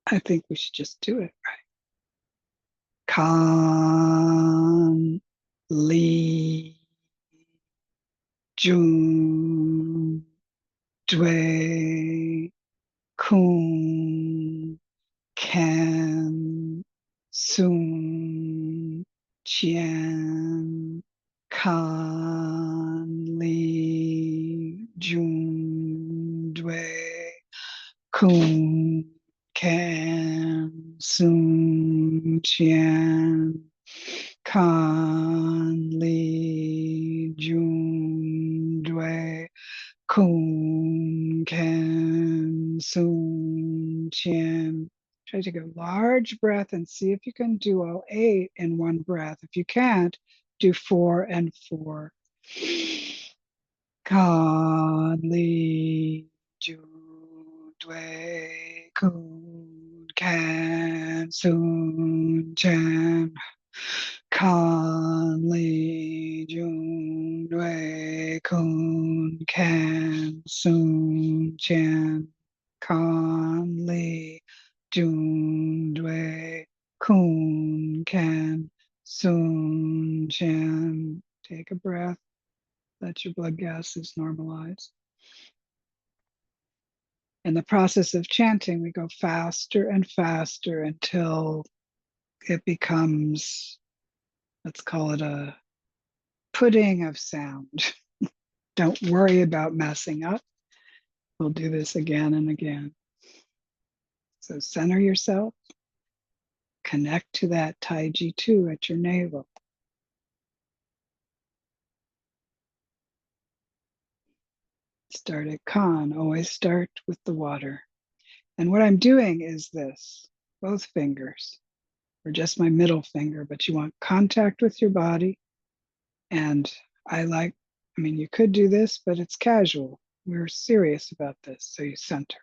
I think we should just do it, right? Kan, Li, Jun, Dway, Kun, Ken, Sun, Qian, Kan, Li, Jun, Dway, Kun, Ken, Sun, Qian, Kan, Li, Jun, Dway, Kun, Ken, Sun, Qian. Try to take a large breath and see if you can do all 8 in one breath. If you can't, do 4 and 4. Kan, Li, Jun, Dway, Kun, Ken, Sun, Qian. Kan, Li, Jun, Dway, Kun, Ken, Sun, Qian. Kan, Li, Jun, Dway, Kun, Ken, Sun, Qian. Take a breath. Let your blood gases normalize. In the process of chanting, we go faster and faster until it becomes, let's call it a pudding of sound. Don't worry about messing up. We'll do this again and again. So center yourself, connect to that Taiji 2 at your navel. Start at Kan. Always start with the water. And what I'm doing is this, both fingers, or just my middle finger, but you want contact with your body. And I mean, you could do this, but it's casual. We're serious about this. So you center.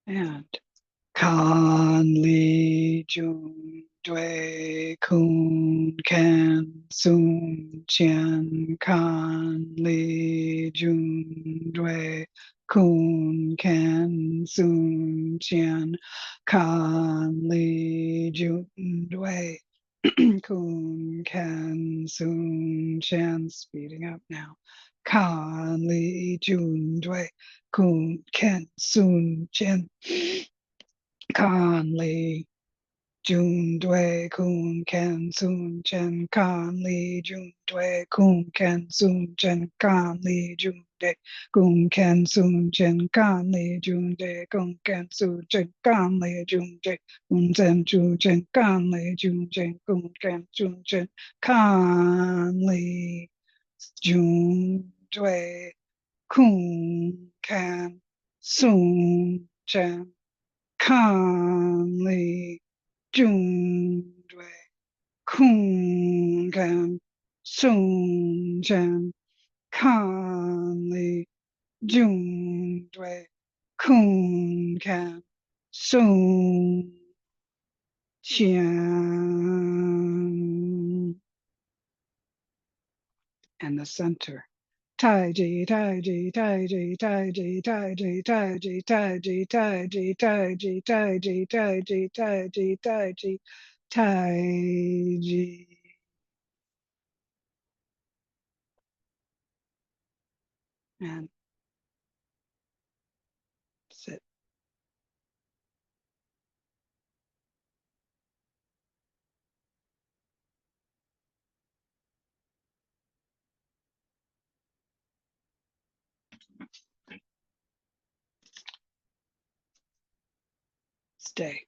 And Kan Li Jun Dui Kun Kan Sun Qian Kan Li Jun Dui Kun Kan Sun Qian Kan Li Jun Dui Kun Kan Sun Qian. Speeding up now. Kan Li Jun Dui Kun Kan Sun Qian. Kan Li Jun Dui Kun Kan Sun Chen Kan Li Jun Dui Kun Kan Sun Chen Kan Li Jun De Kun Kan Sun Chen Kan Li Jun De Kun Kan Sun Chen Kan Li Jun De Kun San Chu Chen Kan Li Jun Chen Kun Kan Sun Chen Kan Li Jun Dui Kun Kan Sun Chen Kan Li Jun Dui Kun Kan Sun Chen Kan Li Jun Dui Kun Kan Sun Chen. And the center. Tai ji, tai ji, tai ji, tai ji, tai ji, tai ji, tai ji, tai ji, tai ji, tai ji, tai ji, tai ji, tai ji, tai ji. And sit. Stay.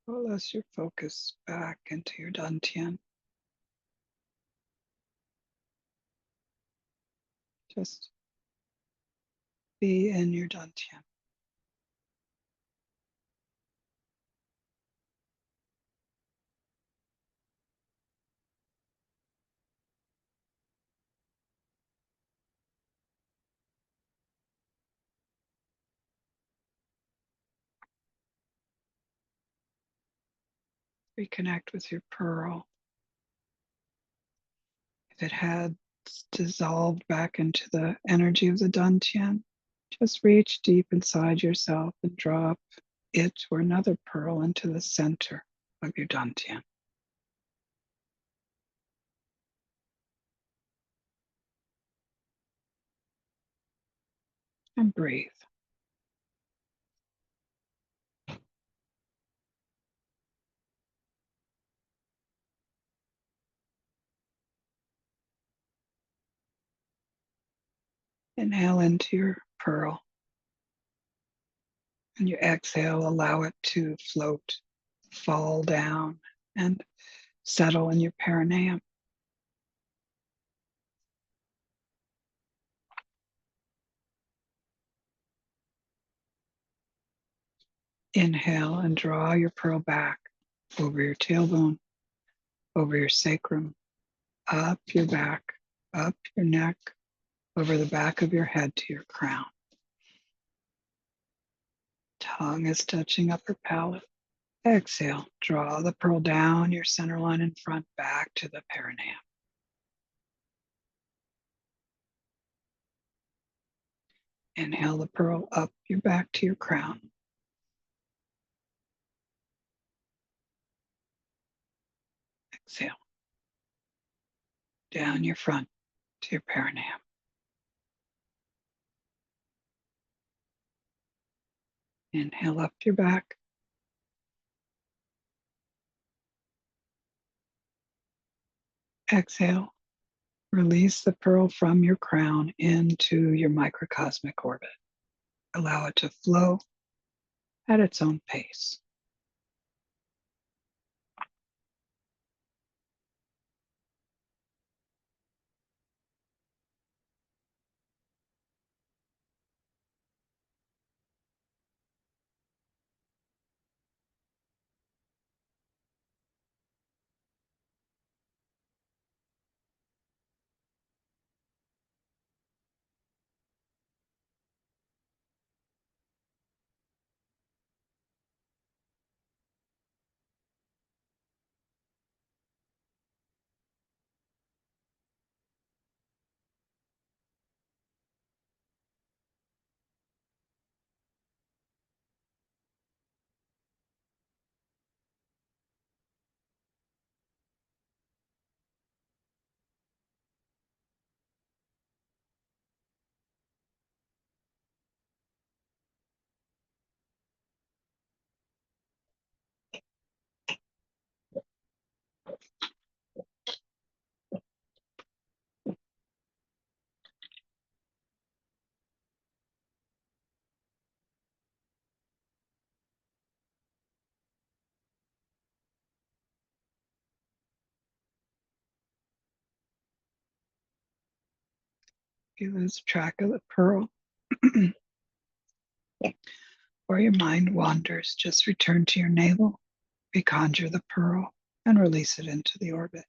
Coalesce your focus back into your dantian. Just be in your dantian. Reconnect with your pearl. If it had dissolved back into the energy of the dantian, just reach deep inside yourself and drop it or another pearl into the center of your dantian. And breathe. Inhale into your pearl. And you exhale, allow it to float, fall down and settle in your perineum. Inhale and draw your pearl back over your tailbone, over your sacrum, up your back, up your neck, over the back of your head to your crown. Tongue is touching upper palate. Exhale, draw the pearl down your center line in front, back to the perineum. Inhale the pearl up your back to your crown. Exhale, down your front to your perineum. Inhale up your back. Exhale, release the pearl from your crown into your microcosmic orbit. Allow it to flow at its own pace. You lose track of the pearl or your mind wanders. Just return to your navel, reconjure the pearl, and release it into the orbit.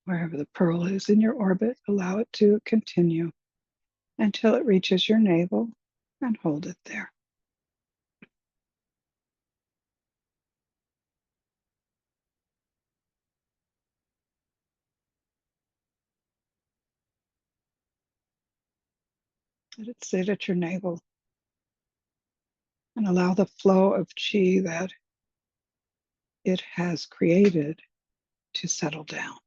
Wherever the pearl is in your orbit, allow it to continue until it reaches your navel and hold it there. Let it sit at your navel and allow the flow of chi that it has created to settle down.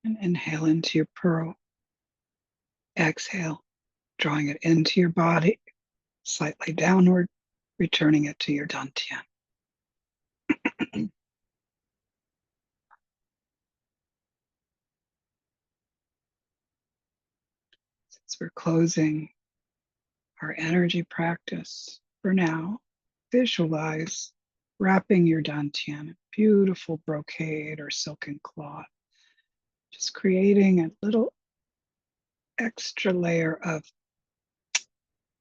And inhale into your pearl. Exhale, drawing it into your body, slightly downward, returning it to your dantian. Since we're closing our energy practice for now, visualize wrapping your dantian in beautiful brocade or silken cloth, just creating a little extra layer of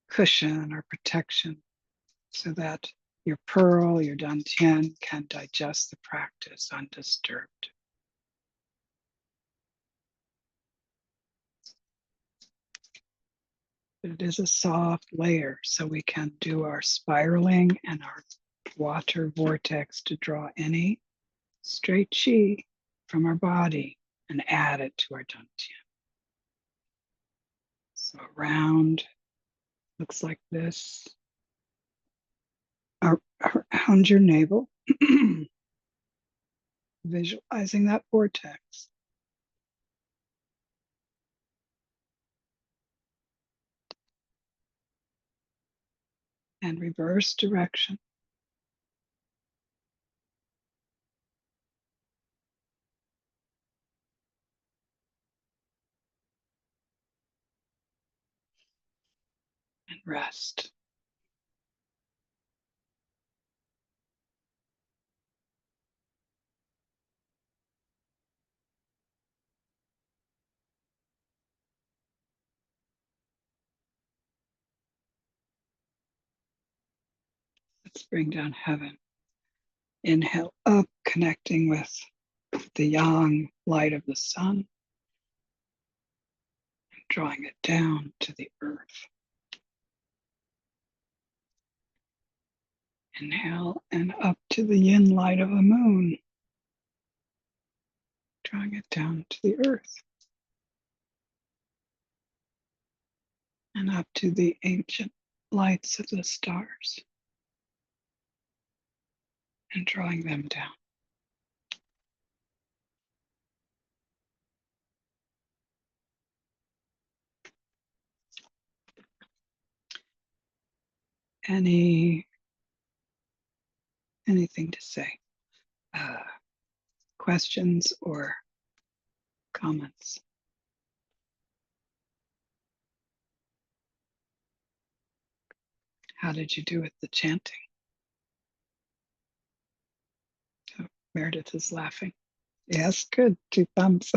cushion or protection so that your pearl, your dantian can digest the practice undisturbed. But it is a soft layer, so we can do our spiraling and our water vortex to draw any straight chi from our body and add it to our dantian. So around looks like this, around your navel, visualizing that vortex. And reverse direction. And rest. Let's bring down heaven. Inhale up, connecting with the yang light of the sun, and drawing it down to the earth. Inhale and up to the yin light of the moon, drawing it down to the earth. And up to the ancient lights of the stars, and drawing them down. Anything to say? Questions or comments? How did you do with the chanting? Oh, Meredith is laughing. Yes, good. 2 thumbs.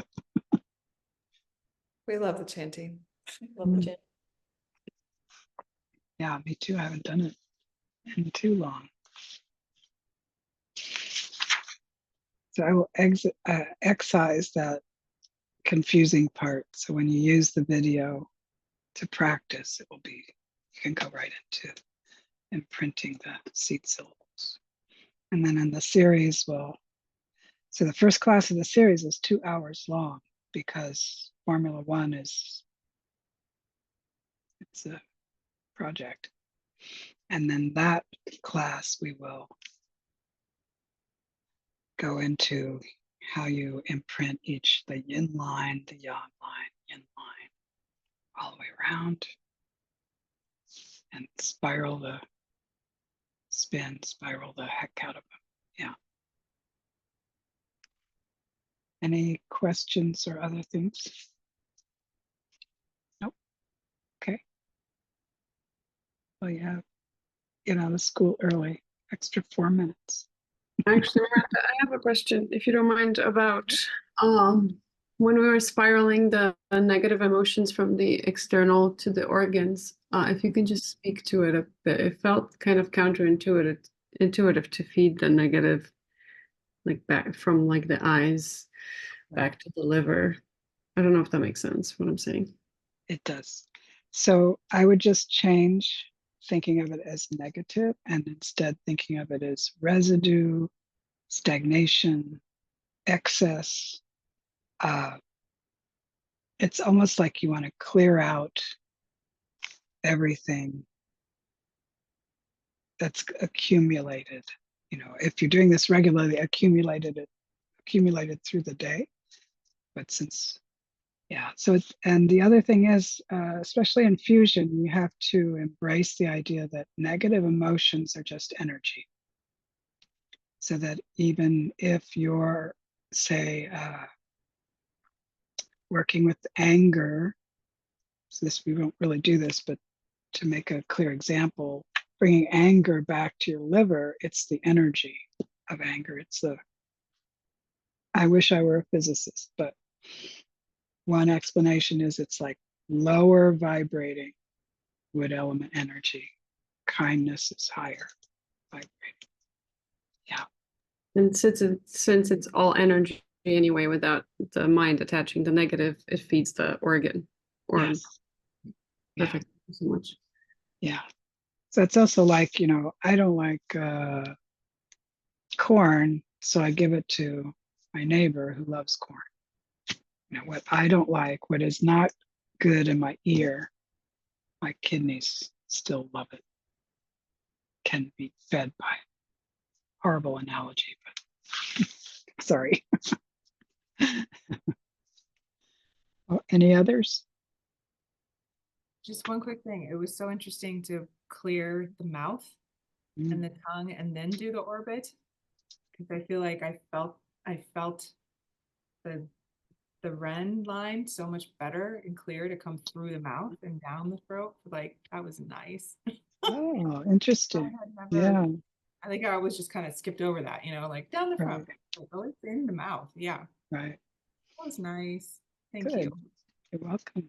We love the chanting. Love the chant. Yeah, me too. I haven't done it in too long. So I will excise that confusing part. So when you use the video to practice, it will be, you can go right into imprinting the seed syllables. And then in the series, so the first class of the series is 2 hours long because Formula One it's a project. And then that class, we will go into how you imprint the yin line, the yang line, yin line, all the way around, and spiral the heck out of them. Yeah. Any questions or other things? Nope. Okay. Well, yeah, get out of school early, extra 4 minutes. Actually, Martha, I have a question, if you don't mind, about when we were spiraling the negative emotions from the external to the organs. If you can just speak to it a bit. It felt kind of intuitive to feed the negative, like back from like the eyes back to the liver. I don't know if that makes sense, what I'm saying. It does. So I would just change thinking of it as negative and instead thinking of it as residue, stagnation, excess. It's almost like you want to clear out everything that's accumulated. You know, if you're doing this regularly, accumulated through the day. But since, yeah, so it's, and the other thing is, especially in fusion, you have to embrace the idea that negative emotions are just energy. So that even if you're, say, working with anger, so this, we won't really do this, but to make a clear example, bringing anger back to your liver, it's the energy of anger. I wish I were a physicist, but one explanation is it's like lower vibrating wood element energy. Kindness is higher vibrating. Yeah. And since it's all energy anyway, without the mind attaching the negative, it feeds the organ. Or Yes. Yeah. perfect. Thank you so much. Yeah. So it's also like, I don't like corn, so I give it to my neighbor who loves corn. What I don't like, what is not good in my ear, my kidneys still love it. Can be fed by. Horrible analogy, but sorry. Oh, any others? Just one quick thing. It was so interesting to clear the mouth and the tongue and then do the orbit. Because I feel like I felt the Ren line so much better and clear to come through the mouth and down the throat. Like that was nice. Oh, interesting. I had never, Yeah, I think I was just kind of skipped over that, like down the front. right, Like, oh, it's in the mouth. Yeah. right. That was nice. Thank Good. you. You're welcome.